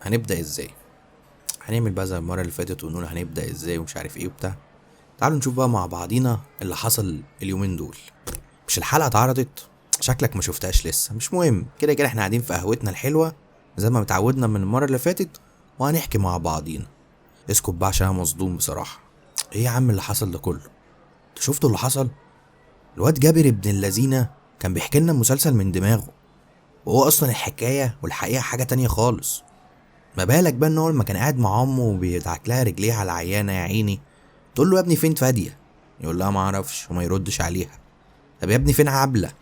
هنبدأ ازاي؟ هنعمل بقى زي المرة اللي فاتت ونقول هنبدأ ازاي ومش عارف ايه وبتاع. تعالوا نشوف بقى مع بعضينا اللي حصل اليومين دول. مش الحلقة اتعرضت؟ شكلك ما شفتهاش لسه، مش مهم، كده كده احنا قاعدين في قهوتنا الحلوة زي ما متعودنا من المرة اللي فاتت، وهنحكي مع بعضينا. اسكت بقى عشان انا مصدوم بصراحة. ايه يا عم اللي حصل ده كله؟ انتوا شفتوا اللي حصل؟ الواد جابر ابن اللذينة كان بيحكي لنا مسلسل من دماغه، وهو اصلا الحكاية والحقيقة حاجة تانية خالص. ما بالك بقى ان هو لما كان قاعد مع امه وبيدعك لها رجليها على العيانه يا عيني، تقول له يا ابني فين فاديه؟ يقول لها ما اعرفش وما يردش عليها. طب يا ابني فين عبله؟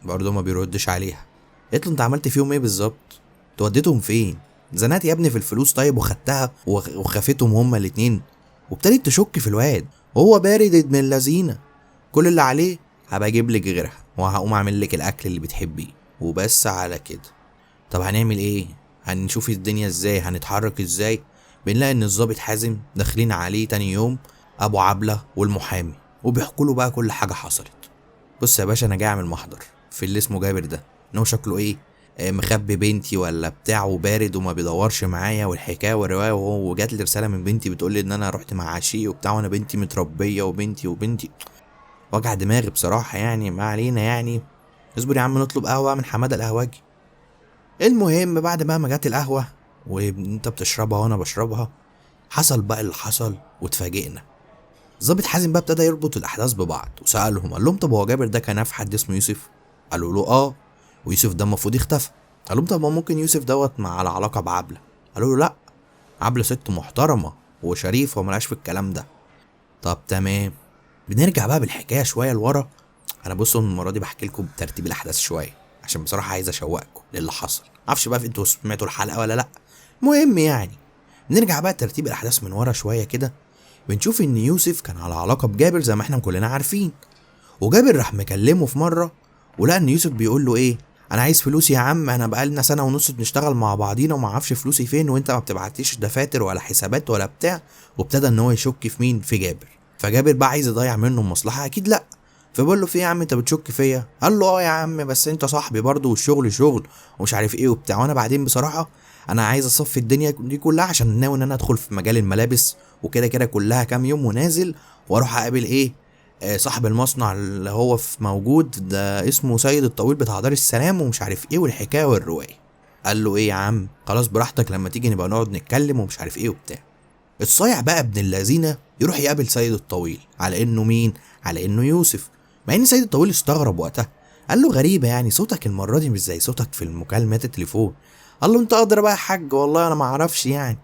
برضه ما بيردش عليها. قلت له انت عملت فيهم ايه بالظبط؟ انت وديتهم فين؟ زنقت يا ابني في الفلوس طيب وخدتها وخافتهم هما الاتنين. وابتدت تشك في الواد، وهو بارد ابن اللذينه. كل اللي عليه هبقى اجيب لك غيرها وهقوم اعمل لك الاكل اللي بتحبيه وبس على كده. طب هنعمل ايه؟ هنشوف الدنيا ازاي، هنتحرك ازاي؟ بنلاقي ان الضابط حازم داخلين عليه تاني يوم ابو عبله والمحامي، وبيحكوا له بقى كل حاجه حصلت. بص يا باشا، انا جاي اعمل محضر في اللي اسمه جابر ده، ان هو شكله ايه، مخبي بنتي ولا بتاع وبارد وما بيدورش معايا والحكايه والروايه، وهو جات لي رساله من بنتي بتقول لي ان انا رحت مع عشيق وبتاع، وانا بنتي متربيه وبنتي. وجع دماغي بصراحه يعني، ما علينا يعني. اصبر يا عم نطلب قهوه من حماده القهوجي. المهم بعد بقى ما جت القهوة وانت بتشربها وانا بشربها، حصل بقى اللي حصل واتفاجئنا. ظابط حازم بقى ابتدى يربط الاحداث ببعض وسالهم، قال لهم طب هو جابر ده كان عارف حد اسمه يوسف؟ قالوا له اه. ويوسف ده المفروض اختفى. قال لهم طب ما ممكن يوسف دوت مع على علاقه بعبله؟ قالوا له لا، عبله ست محترمه وشريفه وملهاش في الكلام ده. طب تمام. بنرجع بقى بالحكايه شويه لورا. انا بصوا المره دي بحكي لكم بترتيب الاحداث شويه عشان بصراحه عايز اشوقكم للي حصل. معرفش بقى انتوا سمعتوا الحلقه ولا لا. المهم يعني، نرجع بقى ترتيب الاحداث من ورا شويه كده. بنشوف ان يوسف كان على علاقه بجابر زي ما احنا كلنا عارفين، وجابر راح مكلمه في مره، ولقى ان يوسف بيقول له ايه، انا عايز فلوسي يا عم، انا بقالنا سنه ونص بنشتغل مع بعضينا وما اعرفش فلوسي فين، وانت ما بتبعتليش دفاتر ولا حسابات ولا بتاع. وابتدى ان هو يشك في مين، في جابر. فجابر بقى عايز يضيع منه المصلحه، اكيد لا. فبقول له في إيه يا عم انت بتشك فيا؟ قال له اه يا عم بس انت صاحبي برضه والشغل شغل ومش عارف ايه وبتاع، وانا بعدين بصراحه انا عايز اصفي الدنيا دي كلها عشان ناوي ان انا ادخل في مجال الملابس، وكده كده كلها كام يوم ونازل، واروح اقابل ايه، صاحب المصنع اللي هو في موجود ده اسمه سيد الطويل بتاع دار السلام ومش عارف ايه والحكايه والروايه. قال له ايه يا عم خلاص براحتك، لما تيجي نبقى نقعد نتكلم ومش عارف ايه وبتاع. الصايع بقى ابن اللذينه يروح يقابل سيد الطويل على انه مين، على انه يوسف. مع ان سيد الطويل استغرب وقتها، قال له غريبه يعني صوتك المره دي مش زي صوتك في المكالمات التليفون. قال له انت ادرى بقى يا حاج، والله انا ما اعرفش يعني.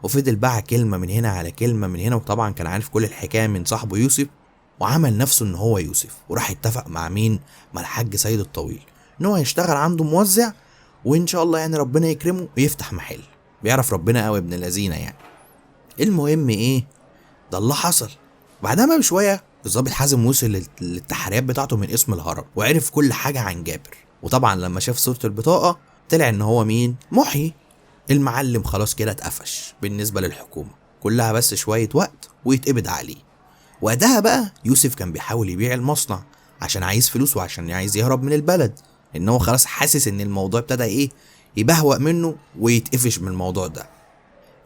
وفضل بقى كلمه من هنا على كلمه من هنا، وطبعا كان عارف كل الحكايه من صاحبه يوسف، وعمل نفسه ان هو يوسف وراح يتفق مع مين، مع الحاج سيد الطويل، ان هو هيشتغل عنده موزع، وان شاء الله يعني ربنا يكرمه ويفتح محل. بيعرف ربنا قوي ابن اللذينه يعني. المهم ايه، ده اللي حصل. بعدها ما بشويه الظابط حازم وصل للتحريات بتاعته من اسم الهرم، وعرف كل حاجه عن جابر. وطبعا لما شاف صوره البطاقه طلع ان هو مين، محيي. المعلم خلاص كده اتقفش بالنسبه للحكومه كلها، بس شويه وقت ويتقبض عليه. وقتها بقى يوسف كان بيحاول يبيع المصنع عشان عايز فلوس وعشان عايز يهرب من البلد، ان هو خلاص حاسس ان الموضوع ابتدى ايه، يبهوأ منه ويتقفش من الموضوع ده.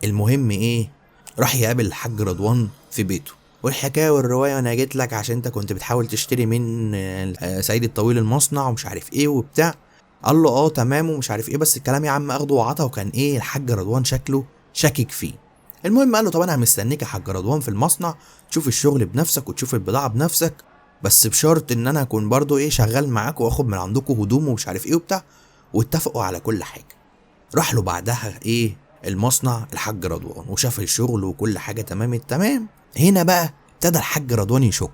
المهم ايه، راح يقابل الحاج رضوان في بيته، والحكايه والروايه انا جيت لك عشان انت كنت بتحاول تشتري من سيد الطويل المصنع ومش عارف ايه وبتاع. قال له اه تمام ومش عارف ايه، بس الكلام يا عم اخده وعطا، وكان ايه الحاج رضوان شكله شاكك فيه. المهم قال له طب انا مستنيك يا حاج رضوان في المصنع، تشوف الشغل بنفسك وتشوف البضاعه بنفسك، بس بشرط ان انا اكون برضو ايه شغال معاك واخد من عندكم هدوم ومش عارف ايه وبتاع. واتفقوا على كل حاجه. راح له بعدها ايه، المصنع الحاج رضوان، وشاف الشغل وكل حاجه تمام التمام. هنا بقى ابتدى الحاج رضوان يشك.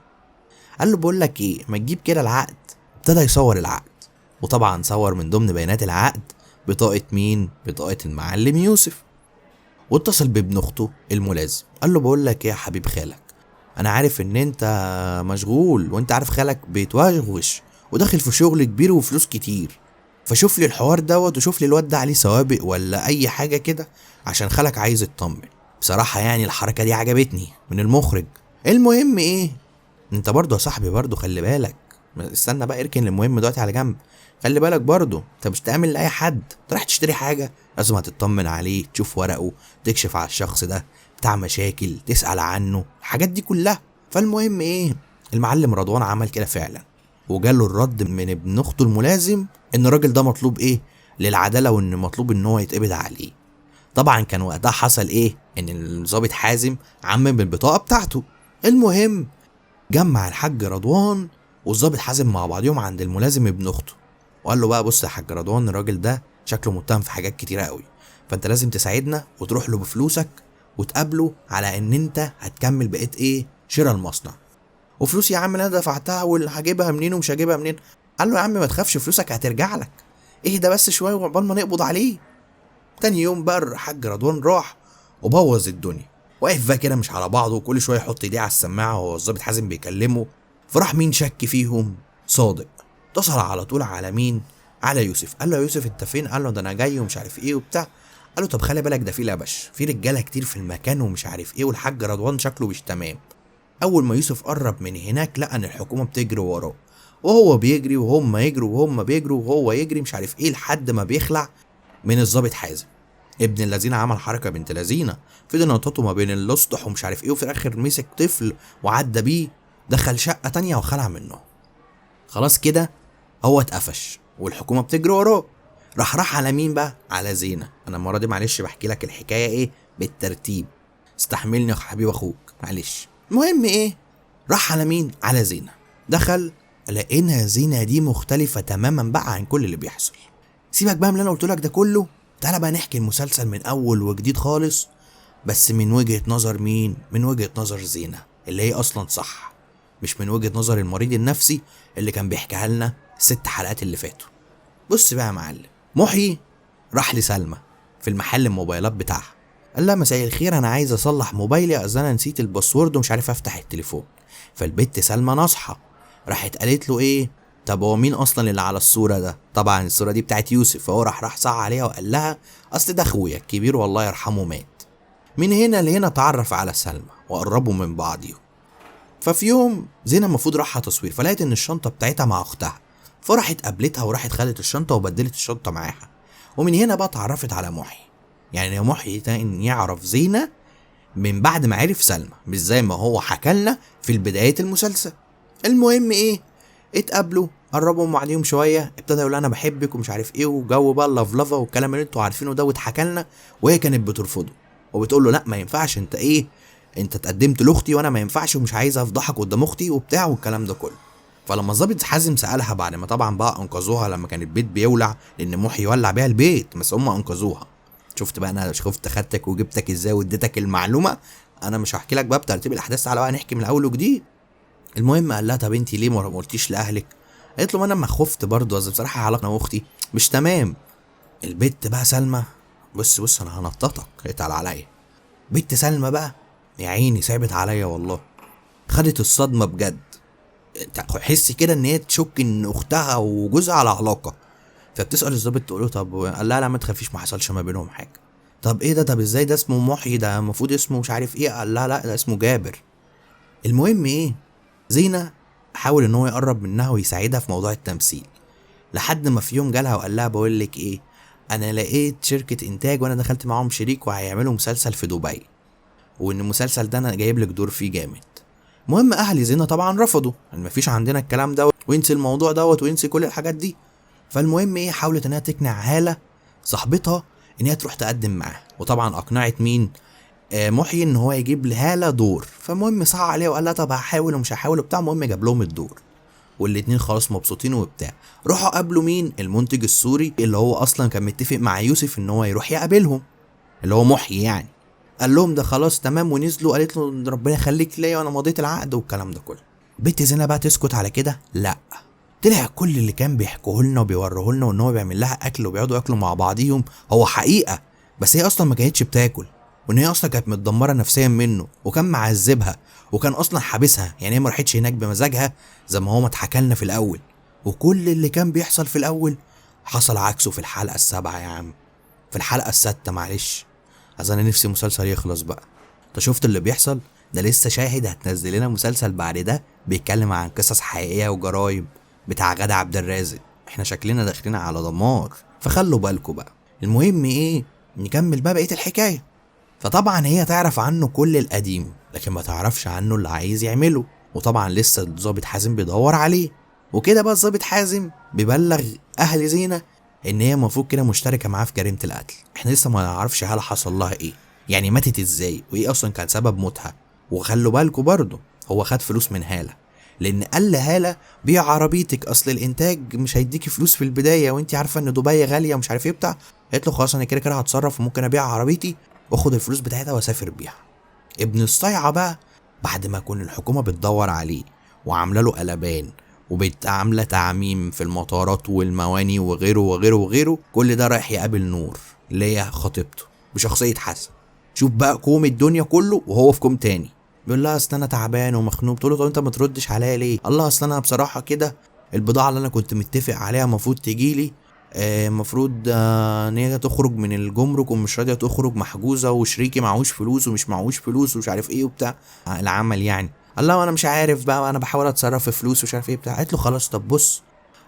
قال له بقول لك ايه، ما تجيب كده العقد. ابتدى يصور العقد، وطبعا صور من ضمن بيانات العقد بطاقه مين، بطاقه المعلم يوسف. واتصل بابن اخته الملازم، قال له بقول لك ايه يا حبيب خالك، انا عارف ان انت مشغول، وانت عارف خالك بيتوغوش وداخل في شغل كبير وفلوس كتير، فشوف لي الحوار دوت وشوف لي الواد ده عليه سوابق ولا اي حاجه كده، عشان خالك عايز يطمن. بصراحه يعني الحركه دي عجبتني من المخرج. المهم ايه، انت برضه يا صاحبي برضه خلي بالك، استنى بقى، اركن المهم دلوقتي على جنب. خلي بالك برضه انت مش تأمن لاي حد، انت رايح تشتري حاجه لازم هتطمن عليه، تشوف ورقه، تكشف على الشخص ده بتاع مشاكل، تسأل عنه، الحاجات دي كلها. فالمهم ايه، المعلم رضوان عمل كده فعلا، وجاله الرد من ابن اخته الملازم ان الراجل ده مطلوب ايه للعداله، وان مطلوب ان هو يتقبض عليه. طبعا كان وقتها حصل ايه، ان الضابط حازم عمم البطاقه بتاعته. المهم جمع الحاج رضوان والضابط حازم مع بعضيهم عند الملازم ابن اخته، وقال له بقى بص يا حاج رضوان، الراجل ده شكله متهم في حاجات كتيره قوي، فانت لازم تساعدنا وتروح له بفلوسك وتقابله على ان انت هتكمل بقيت ايه شراء المصنع. وفلوس يا عم اللي انا دفعتها واللي هجيبها منين ومش هجيبها منين. قال له يا عم ما تخافش، فلوسك هترجع لك، اهدى بس شويه وعقبال ما نقبض عليه. تاني يوم بقى الحاج رضوان راح وبوظ الدنيا، واقف بقى كده مش على بعضه، وكل شويه يحط ايديه على السماعه وهو الظابط حازم بيكلمه. فراح مين شك فيهم؟ صادق. اتصل على طول على مين؟ على يوسف. قال له يا يوسف انت فين؟ قال له ده انا جاي ومش عارف ايه وبتاع. قال له طب خلي بالك ده في لبش، في رجاله كتير في المكان ومش عارف ايه، والحاج رضوان شكله مش تمام. اول ما يوسف قرب من هناك لقى ان الحكومه بتجري وراه، وهو بيجري وهم يجروا وهم بيجروا وهو يجري مش عارف ايه، لحد ما بيخلع من الظابط حازم. ابن الذين عمل حركه بنت لذينه، فضل نططه ما بين الاسطح ومش عارف ايه، وفي الاخر مسك طفل وعدى بيه، دخل شقه تانية وخلع منه. خلاص كده هو اتقفش والحكومه بتجري وراه. راح على مين بقى؟ على زينه. انا المره دي معلش بحكي لك الحكايه ايه بالترتيب، استحملني يا حبيب اخوك معلش. المهم ايه، راح على مين؟ على زينه. دخل لقينا زينه دي مختلفه تماما بقى عن كل اللي بيحصل. سيبك بقى من اللي انا قلت لك ده كله، تعالى بقى نحكي المسلسل من اول وجديد خالص، بس من وجهة نظر مين؟ من وجهة نظر زينة اللي هي اصلا صح، مش من وجهة نظر المريض النفسي اللي كان بيحكيها لنا 6 حلقات اللي فاتوا. بص بقى يا معلم، محيي راح لسلمى في المحل الموبايلات بتاعها، قال لها مساء الخير انا عايز اصلح موبايلي، اصل انا نسيت الباسورد ومش عارف افتح التليفون. فالبت سلمى ناصحه، راحت قالت له ايه، طب هو مين اصلا اللي على الصوره ده؟ طبعا الصوره دي بتاعت يوسف. فهو راح صح عليها وقال لها اصل ده اخويا الكبير والله يرحمه مات. من هنا لهنا اتعرف على سلمى وقربوا من بعضيهم. ففي يوم زينة المفروض راحة تصوير، فلقيت ان الشنطه بتاعتها مع اختها، فراحت قابلتها وراحت خدت الشنطه وبدلت الشنطه معاها. ومن هنا بقى اتعرفت على محي. يعني محي يعرف زينة من بعد ما عرف سلمى، مش زي ما هو حكى لنا في البداية المسلسل. المهم ايه، اتقابلوا قربوا من بعضيهم شويه، ابتدى يقول انا بحبك ومش عارف ايه، وجو بقى اللفلفه والكلام اللي انتوا عارفينه ده، واتحكى لنا. وهي كانت بترفضه وبتقول له لا ما ينفعش، انت ايه، انت اتقدمت لاختي وانا ما ينفعش ومش عايز افضحك قدام اختي وبتاع والكلام ده كله. فلما الظابط حازم سالها بعد ما طبعا بقى انقذوها لما كان البيت بيولع، لان محي يولع بيها البيت، بس هم انقذوها. شفت بقى انا شفت خدتك وجبتك ازاي واديتك المعلومه. انا مش هحكي لك بقى بترتيب الاحداث، تعالى بقى نحكي من الاول وجديد. المهم قال لها طب انت ليه ما قلتيش لاهلك؟ قالت له ما انا ما خفت برضه، اصل بصراحه علاقتنا واختي مش تمام. البت بقى سلمى، بص انا هنططك، اتقل عليا. بنت سلمى بقى يا عيني صعبت عليا والله، خدت الصدمه بجد. تحس كده ان هي تشك ان اختها وجوزها على علاقه. فبتسال الظابط تقول له طب، قال لها لا ما تخافيش ما حصلش ما بينهم حاجه. طب ايه ده، طب ازاي ده اسمه محي، ده المفروض اسمه مش عارف ايه. قال لها لا ده اسمه جابر. المهم ايه، زينة حاول ان هو يقرب منها ويساعدها في موضوع التمثيل، لحد ما في يوم جالها وقال لها بقول لك ايه، انا لقيت شركة انتاج وانا دخلت معاهم شريك وهيعملوا مسلسل في دبي، وان المسلسل ده انا جايب لك دور فيه جامد. المهم اهل زينة طبعا رفضوا، مفيش عندنا الكلام ده وينسي الموضوع دوت وينسي كل الحاجات دي. فالمهم ايه، حاولت انها تقنع هالة صاحبتها ان هي تروح تقدم معاها، وطبعا اقنعت مين، محيي ان هو يجيب لهالة دور. فالمهم صح عليه وقال لها طب هحاول ومش هحاول وبتاع. المهم جاب لهم الدور والاتنين خلاص مبسوطين وبتاع. راحوا قابلوا مين، المنتج السوري اللي هو اصلا كان متفق مع يوسف ان هو يروح يقابلهم، اللي هو محيي يعني. قال لهم ده خلاص تمام ونزلوا. قالت له ربنا يخليك ليا وانا مضيت العقد والكلام ده كله. بنت زينة بقى تسكت على كده؟ لا، طلع كل اللي كان بيحكوه لنا وبيوروه لنا وان هو بيعمل لها اكل وبيقعدوا ياكلوا مع بعضيهم هو حقيقه، بس هي اصلا ما كانتش بتاكل، وان هي اصلا كانت متدمره نفسيا منه وكان معذبها وكان اصلا حابسها. يعني هي ما راحتش هناك بمزاجها زي ما هو ما اتحكى لنا في الاول. وكل اللي كان بيحصل في الاول حصل عكسه في الحلقه السابعه يا عم، في الحلقه السادسه معلش. اذا انا نفسي مسلسل يخلص بقى. انت شفت اللي بيحصل ده؟ لسه شاهد هتنزل لنا مسلسل بعد ده بيتكلم عن قصص حقيقيه وجرايم. بتاع غدا عبد الرازق، احنا شكلنا داخلين على دمار، فخلوا بالكوا بقى. المهم ايه، نكمل بقى بقيه الحكايه. فطبعا هي تعرف عنه كل القديم، لكن ما تعرفش عنه اللي عايز يعمله، وطبعا لسه الضابط حازم بيدور عليه. وكده بقى الضابط حازم بيبلغ اهل زينة ان هي المفروض كده مشتركه معاه في جريمه القتل. احنا لسه ما نعرفش هل حصل لها ايه، يعني ماتت ازاي، وايه اصلا كان سبب موتها. وخلوا بالكوا برضه هو خد فلوس من هاله، لان قال لهاله بيع عربيتك، اصل الانتاج مش هيديكي فلوس في البدايه، وانت عارفه ان دبي غاليه ومش عارف ايه بتاع. قالت له خلاص انا كده كده هتصرف، وممكن ابيع عربيتي واخد الفلوس بتاعتها واسافر بيها. ابن الصيعه بقى بعد ما كون الحكومه بتدور عليه وعامله له قلبان وعامله تعميم في المطارات والمواني وغيره وغيره وغيره، كل ده رايح يقابل نور اللي هي خطيبته بشخصيه حسن. شوف بقى كوم الدنيا كله وهو في كوم تاني. بيقول لها اصل انا تعبان ومخنوق. بتقول له طب انت ما تردش عليا ليه؟ الله اصل انا بصراحه كده البضاعه اللي انا كنت متفق عليها المفروض تجيلي، المفروض ان هي تخرج من الجمرك ومش راضيه تخرج، محجوزه، وشريكي معهوش فلوس ومش معهوش فلوس ومش عارف ايه وبتاع العمل يعني. الله انا مش عارف بقى، انا بحاول اتصرف في فلوس ومش عارف ايه بتاع. قالت له خلاص طب بص،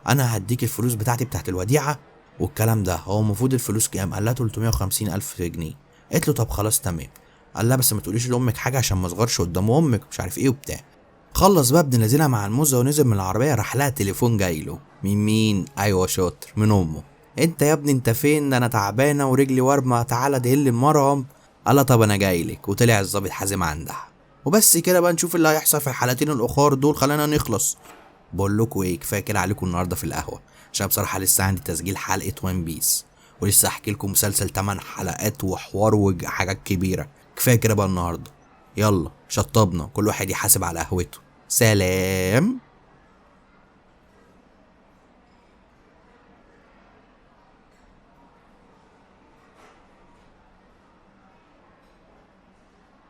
انا هديك الفلوس بتاعتي بتاعت الوديعه والكلام ده. هو المفروض الفلوس كام؟ قال لها 350 الف جنيه. قالت له طب خلاص تمام. قال لها بس ما تقوليش لامك حاجه عشان ما اصغرش قدام امك مش عارف ايه وبتاع. خلص بقى ابن الذين مع الموزه ونزل من العربيه، راح لها تليفون جاي له من مين؟ ايوه شاطر، من امه. انت يا ابني انت فين؟ انا تعبانه ورجلي ورمه، تعالى دهن لي المرهم. قال طب انا جاي لك. وطلع الظابط حازم عندها. وبس كده بقى نشوف اللي هيحصل في الحلقتين الاخر دول. خلينا نخلص. بقول لكم ايه، كفايه كده عليكم النهارده في القهوه، عشان بصراحه لسه عندي تسجيل حلقه وان بيس، ولسه احكي لكم مسلسل 8 حلقات وحوار وحاجات كبيره. كفايه كده بقى النهارده. يلا شطبنا، كل واحد يحاسب على قهوته. سلام.